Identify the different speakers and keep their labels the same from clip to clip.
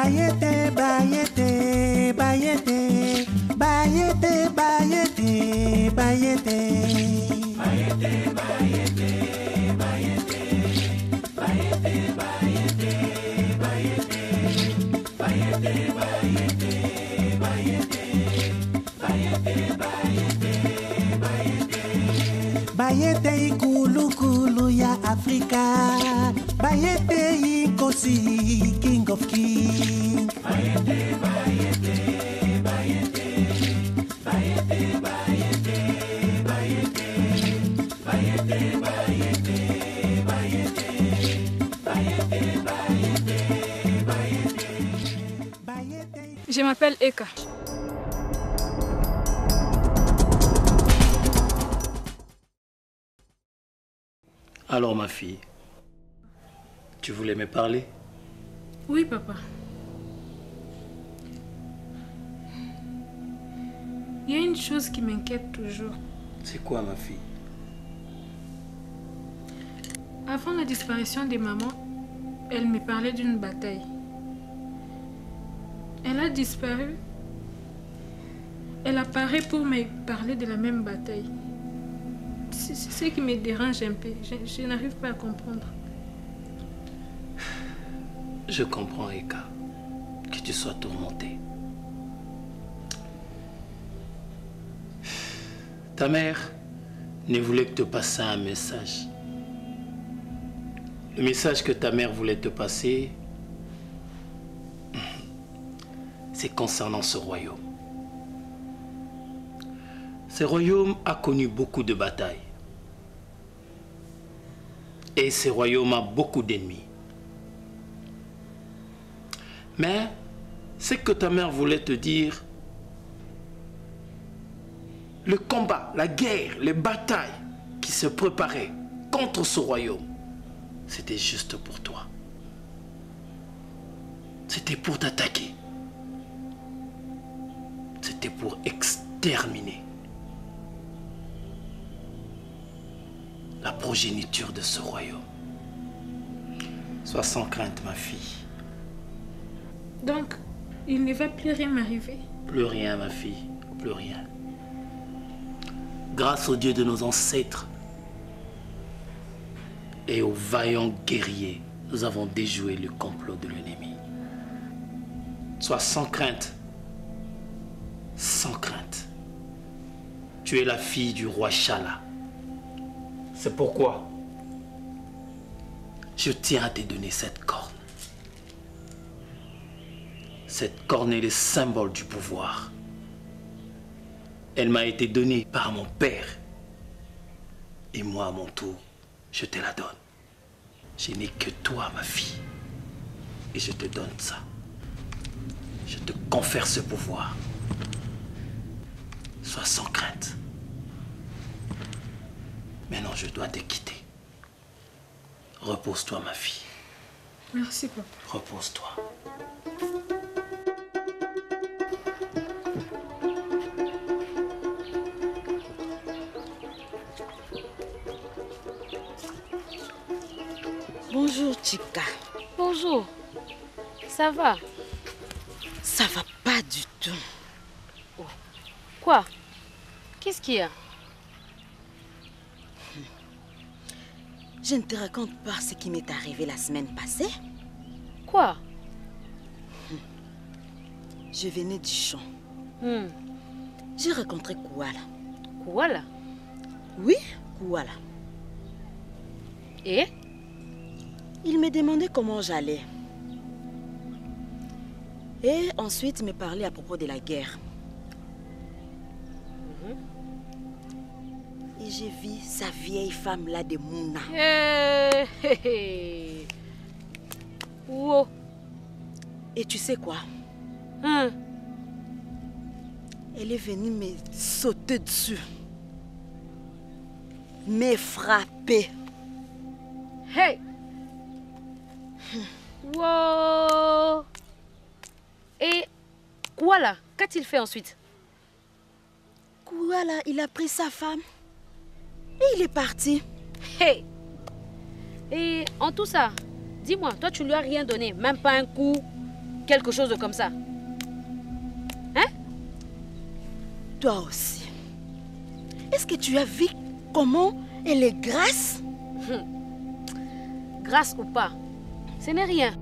Speaker 1: Bayete, bayete, bayete, bayete, bayete, bayete. Bayete, bayete, bayete, bayete, bayete, bayete, bayete, bayete, bayete, bayete, bayete, bayete. Bayete ikulu kulu ya Afrika. Bayete ikosi, King of Kings. Bayete, bayete, bayete, bayete, bayete, bayete, bayete, bayete, bayete, bayete, bayete, bayete.
Speaker 2: Je m'appelle Eka.
Speaker 3: Alors ma fille, tu voulais me parler?
Speaker 2: Oui, papa. Il y a une chose qui m'inquiète toujours.
Speaker 3: C'est quoi ma fille?
Speaker 2: Avant la disparition de maman, elle me parlait d'une bataille. Elle a disparu. Elle apparaît pour me parler de la même bataille. C'est ce qui me dérange un peu. Je n'arrive pas à comprendre.
Speaker 3: Je comprends, Eka, que tu sois tourmentée. Ta mère ne voulait que te passer un message. Le message que ta mère voulait te passer, c'est concernant ce royaume. Ce royaume a connu beaucoup de batailles. Et ce royaume a beaucoup d'ennemis. Mais ce que ta mère voulait te dire, le combat, la guerre, les batailles qui se préparaient contre ce royaume, c'était juste pour toi. C'était pour t'attaquer. C'était pour exterminer la progéniture de ce royaume. Sois sans crainte, ma fille.
Speaker 2: Donc, il ne va plus rien m'arriver?
Speaker 3: Plus rien, ma fille, plus rien. Grâce au Dieu de nos ancêtres et aux vaillants guerriers, nous avons déjoué le complot de l'ennemi. Sois sans crainte. Sans crainte. Tu es la fille du roi Shala. C'est pourquoi je tiens à te donner cette corne. Cette corne est le symbole du pouvoir. Elle m'a été donnée par mon père. Et moi, à mon tour, je te la donne. Je n'ai que toi, ma fille. Et je te donne ça. Je te confère ce pouvoir. Sois sans crainte. Maintenant, je dois te quitter. Repose-toi, ma fille.
Speaker 2: Merci, papa.
Speaker 3: Repose-toi.
Speaker 4: Bonjour, Chika.
Speaker 5: Bonjour. Ça va?
Speaker 4: Ça va pas du tout.
Speaker 5: Oh. Quoi? Qu'est-ce qu'il y a?
Speaker 4: Je ne te raconte pas ce qui m'est arrivé la semaine passée.
Speaker 5: Quoi?
Speaker 4: Je venais du champ. J'ai rencontré Kouala.
Speaker 5: Kouala?
Speaker 4: Oui, Kouala.
Speaker 5: Et?
Speaker 4: Il me demandait comment j'allais. Et ensuite, il me parlait à propos de la guerre. Et j'ai vu sa vieille femme là de Mouna.
Speaker 5: Wow.
Speaker 4: Et tu sais quoi? Elle est venue me sauter dessus. Me frapper.
Speaker 5: Hey! Wow! Et voilà, qu'a-t-il fait ensuite?
Speaker 4: Kouala, il a pris sa femme et il est parti.
Speaker 5: Hey! Et en tout ça, dis-moi, toi tu lui as rien donné, même pas un coup. quelque chose de comme ça. Hein?
Speaker 4: Toi aussi. Est-ce que tu as vu comment elle est grasse?
Speaker 5: Grâce ou pas, ce n'est rien.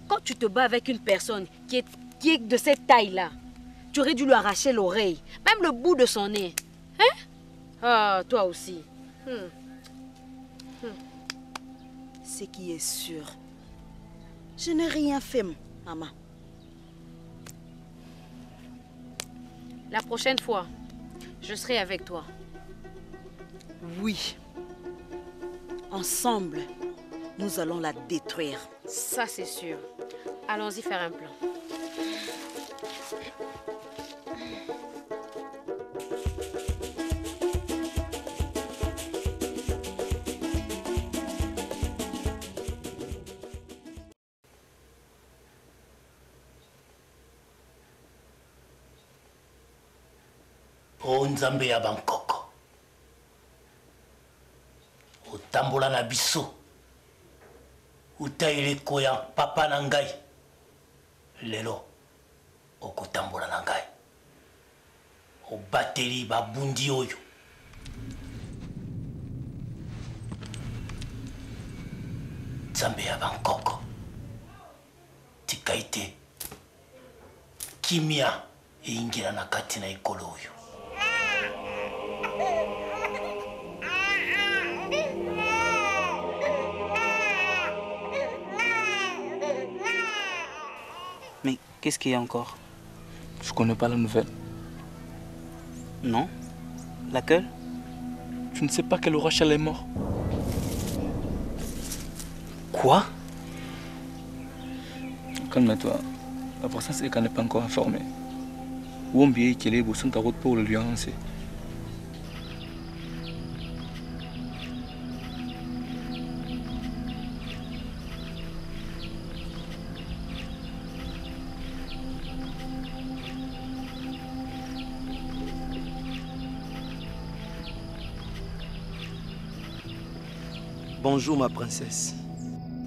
Speaker 5: Quand tu te bats avec une personne qui est de cette taille-là, tu aurais dû lui arracher l'oreille, même le bout de son nez. Hein? Ah, toi aussi.
Speaker 4: Ce qui est sûr, je n'ai rien fait, maman.
Speaker 5: La prochaine fois, je serai avec toi.
Speaker 4: Oui. Ensemble, nous allons la détruire.
Speaker 5: Ça, c'est sûr. Allons-y faire un plan.
Speaker 3: O Nzambe ya Bangkoko. Otambola na biso. Utaileko ya papa na ngai. Lelo okotambola na ngai. Obateli babundi oyo. Nzambe ya Bangkoko. Tikaite. Kimia eingira na kati na ekolo oyo.
Speaker 6: Mais qu'est-ce qu'il y a encore?
Speaker 7: Je connais pas la nouvelle.
Speaker 6: Non? Laquelle?
Speaker 7: Tu ne sais pas que le roi Charles est mort.
Speaker 6: Quoi?
Speaker 7: Calme-toi. La princesse Eka n'est pas encore informée. Wombi et Kelebo sont en route pour le lui annoncer.
Speaker 3: Bonjour ma princesse.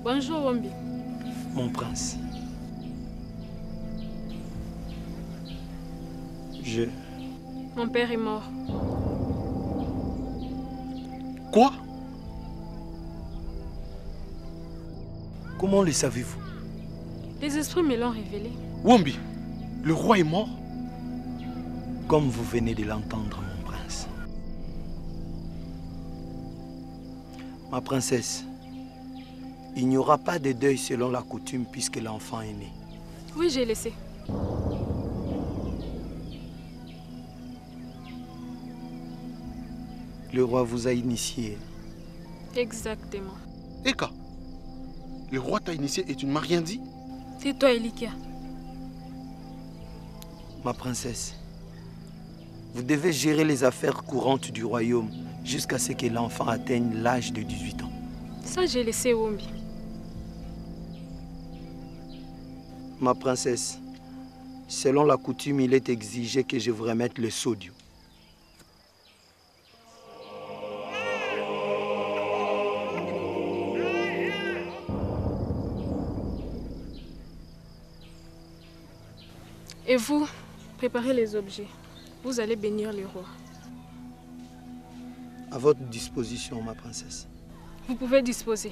Speaker 2: Bonjour Wombi.
Speaker 3: Mon prince.
Speaker 2: Mon père est mort.
Speaker 3: Quoi? Comment le savez-vous?
Speaker 2: Les esprits me l'ont révélé.
Speaker 7: Wombi, le roi est mort?
Speaker 3: Comme vous venez de l'entendre, mon prince. Ma princesse, il n'y aura pas de deuil selon la coutume puisque l'enfant est né.
Speaker 2: Oui, j'ai laissé.
Speaker 3: Le roi vous a initié.
Speaker 2: Exactement.
Speaker 8: Eka, le roi t'a initié et tu ne m'as rien dit?
Speaker 2: Tais-toi, Elikia.
Speaker 3: Ma princesse, vous devez gérer les affaires courantes du royaume jusqu'à ce que l'enfant atteigne l'âge de 18 ans.
Speaker 2: Ça, j'ai laissé Wombi.
Speaker 3: Ma princesse, selon la coutume, il est exigé que je vous remette le sodium.
Speaker 2: Et vous, préparez les objets. Vous allez bénir le roi.
Speaker 3: À votre disposition, ma princesse.
Speaker 2: Vous pouvez disposer.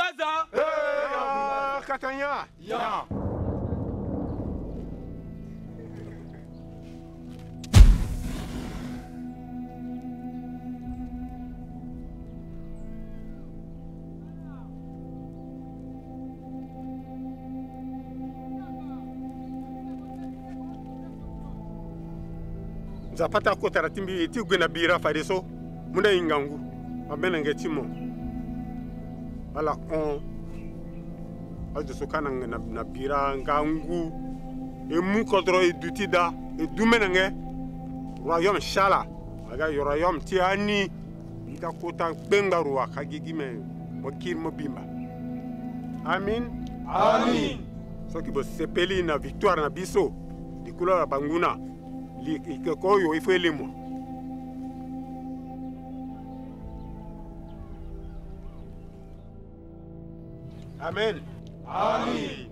Speaker 9: Yangurubaza.
Speaker 8: Katanya.
Speaker 9: Ya.
Speaker 8: Zapata kotara timbi ti gwena bira fadeso muna ingangu abena ngetimo ala on ajo sokana na bira ngangu e mu kodro e dutida e dumena nge royaume shala aga royaume ti ani ita kota bengaru akagigi me mokir mo bimba amin
Speaker 9: Amin.
Speaker 8: soki bo sepeli na victoire na biso di couleur banguna il faut les mots. Amen.
Speaker 9: Amin.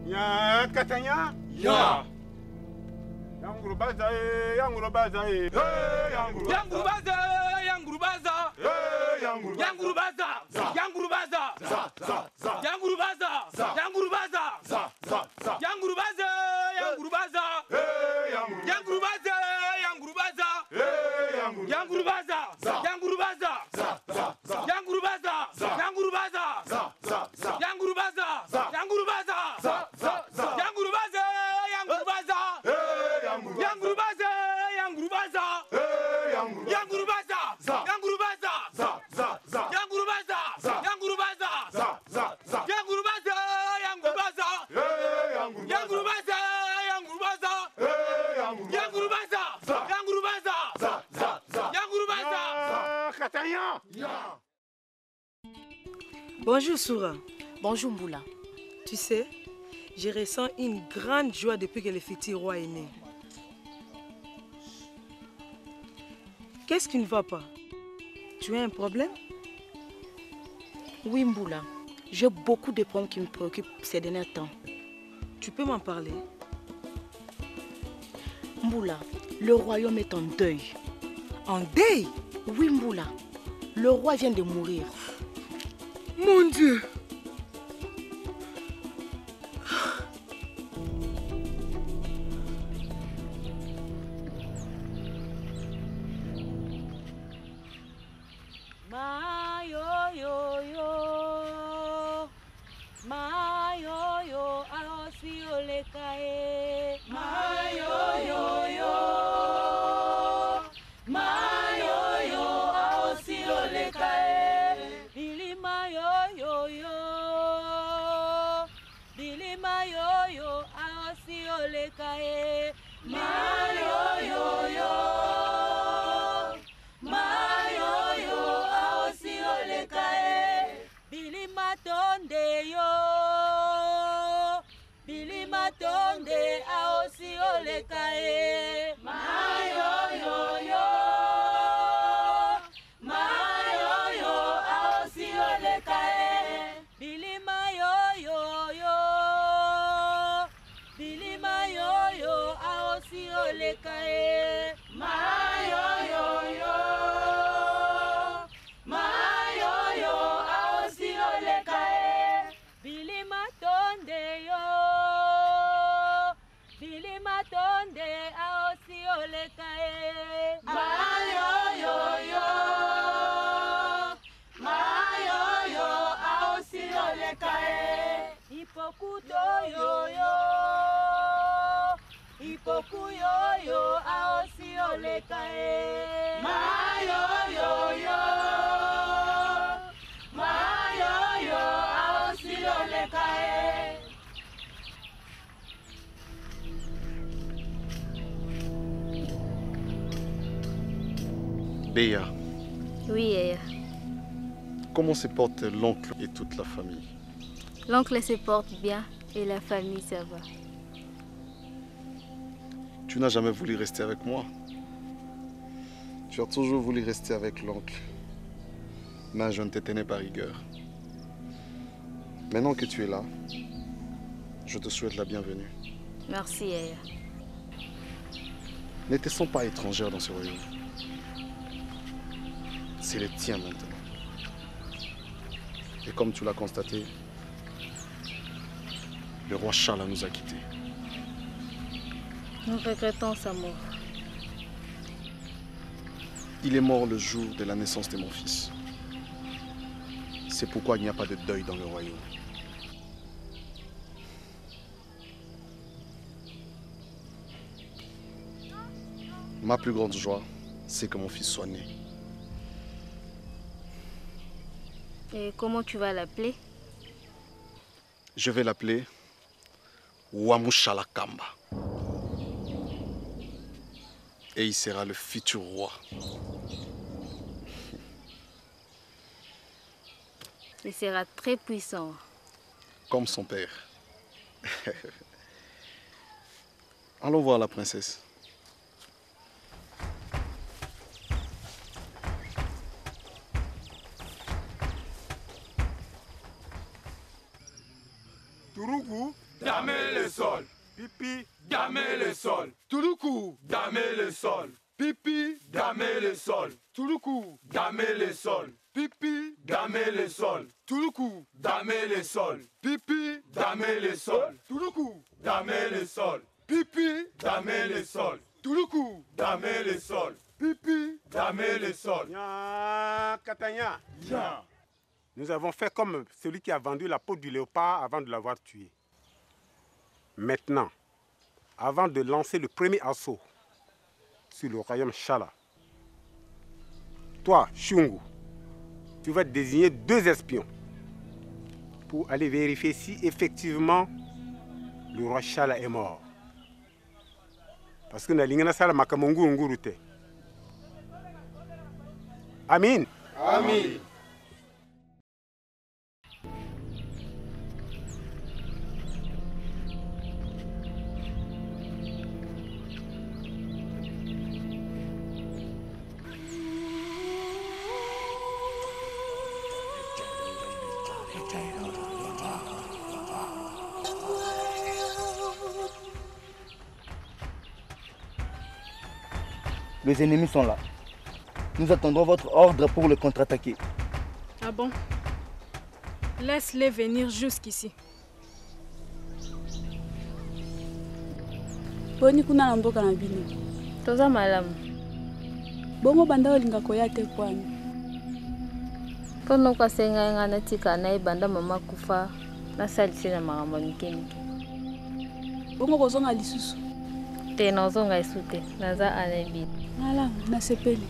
Speaker 8: Ya Katanya.
Speaker 9: Ya.
Speaker 8: Yangurubaza, yangurubaza,
Speaker 9: Yangurubaza, Yangurubaza. Yangurubaza, Yangurubaza. Yangurubaza, Yangurubaza. Yangurubaza, Yangurubaza. Yangurubaza, Yangurubaza. Yangurubaza, Yangurubaza. Yangurubaza, Yangurubaza. Yangurubaza, Yangurubaza. Yangurubaza, Yangurubaza. Yangurubaza, Yangurubaza. Yangurubaza, Yangurubaza. Yangurubaza, Yangurubaza. Yangurubaza, Yangurubaza. Yangurubaza, Yangurubaza. Yangurubaza, Yangurubaza. Yangurubaza.
Speaker 8: Katanya.
Speaker 10: Bonjour Soura.
Speaker 5: Bonjour Mboula.
Speaker 10: Tu sais, je ressens une grande joie depuis que le futur roi est né. Qu'est-ce qui ne va pas? Tu as un problème?
Speaker 4: Oui, Mboula. J'ai beaucoup de problèmes qui me préoccupent ces derniers temps.
Speaker 10: Tu peux m'en parler?
Speaker 4: Mboula, le royaume est en deuil.
Speaker 10: En deuil?
Speaker 4: Oui, Mboula. Le roi vient de mourir.
Speaker 10: Mon Dieu!
Speaker 11: Béa.
Speaker 12: Oui, Yaya.
Speaker 11: Comment se portent l'oncle et toute la famille?
Speaker 12: L'oncle se porte bien et la famille, ça va.
Speaker 11: Tu n'as jamais voulu rester avec moi. Tu as toujours voulu rester avec l'oncle. Mais je ne te tenais pas rigueur. Maintenant que tu es là, je te souhaite la bienvenue.
Speaker 12: Merci, Yaya.
Speaker 11: Ne te sens pas étrangère dans ce royaume. C'est le tien maintenant. Et comme tu l'as constaté, le roi Charles nous a quittés.
Speaker 12: Nous regrettons sa mort.
Speaker 11: Il est mort le jour de la naissance de mon fils. C'est pourquoi il n'y a pas de deuil dans le royaume. Ma plus grande joie, c'est que mon fils soit né.
Speaker 12: Et comment tu vas l'appeler?
Speaker 11: Je vais l'appeler Wamushala Kamba. Et il sera le futur roi.
Speaker 12: Il sera très puissant.
Speaker 11: Comme son père. Allons voir la princesse.
Speaker 9: Touroukou, damer le sol. Pipi, damer le sol. Touroukou, damer le sol. Pipi, damer le sol. Touroukou, damer le sol. Pipi, damer le sol. Touroukou, damer le sol. Pipi, damer le sol. Touroukou, damer le sol. Pipi, damer le sol. Touroukou, damer le sol. Pipi, damer le sol.
Speaker 8: Ya, Katanya.
Speaker 9: Ya.
Speaker 8: Nous avons fait comme celui qui a vendu la peau du léopard avant de l'avoir tué. Maintenant, avant de lancer le premier assaut sur le royaume Chala, toi, Shungu, tu vas désigner 2 espions pour aller vérifier si effectivement le roi Chala est mort. Parce que Nalingana Sala Makamungu Ngurute. Amin.
Speaker 9: Amin.
Speaker 13: Les ennemis sont là. Nous attendons votre ordre pour le contre-attaquer.
Speaker 2: Ah bon? Laisse-les venir jusqu'ici.
Speaker 14: Boni kuna na mboka na bino.
Speaker 12: Toza malamu.
Speaker 14: Bongo banda olinga koya te kwani.
Speaker 12: Pono kwa senga ngana tika na ibanda mama kufa na salisi na makambo mike.
Speaker 14: Bongo kozonga lisusu.
Speaker 12: Te nozonga isute naza alebi.
Speaker 14: Malamu nasepeli.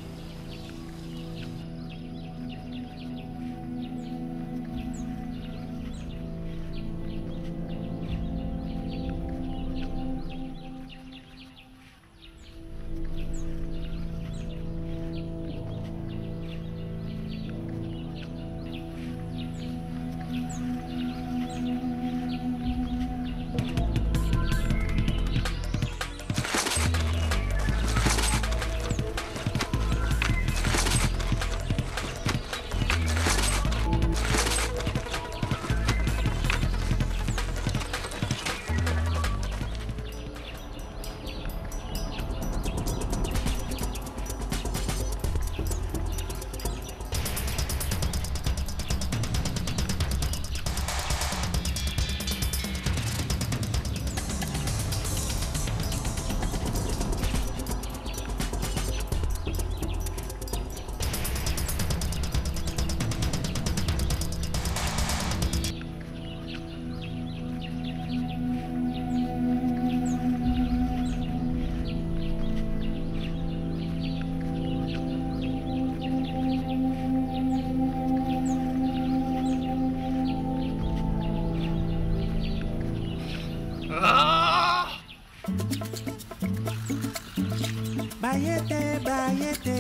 Speaker 1: Bayete, bayete,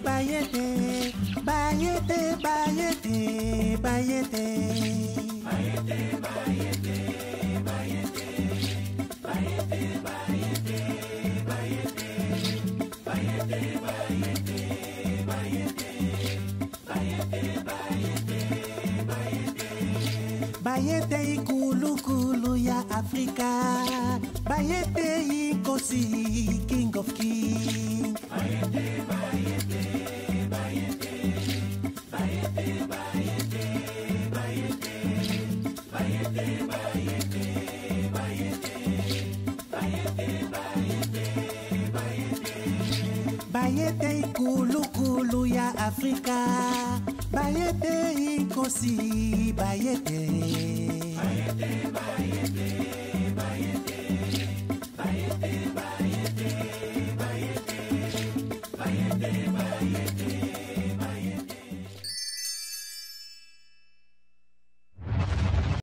Speaker 1: bayete, bayete, bayete, bayete. Bayete, bayete, bayete, bayete, bayete, bayete, bayete, bayete, bayete, bayete, bayete, bayete ikulu kulu ya Afrika. Bayete ikosi king of king. Bayete, bayete, bayete, bayete, bayete, bayete. bayete ikulukulu ya Afrika, bayete inkosi, bayete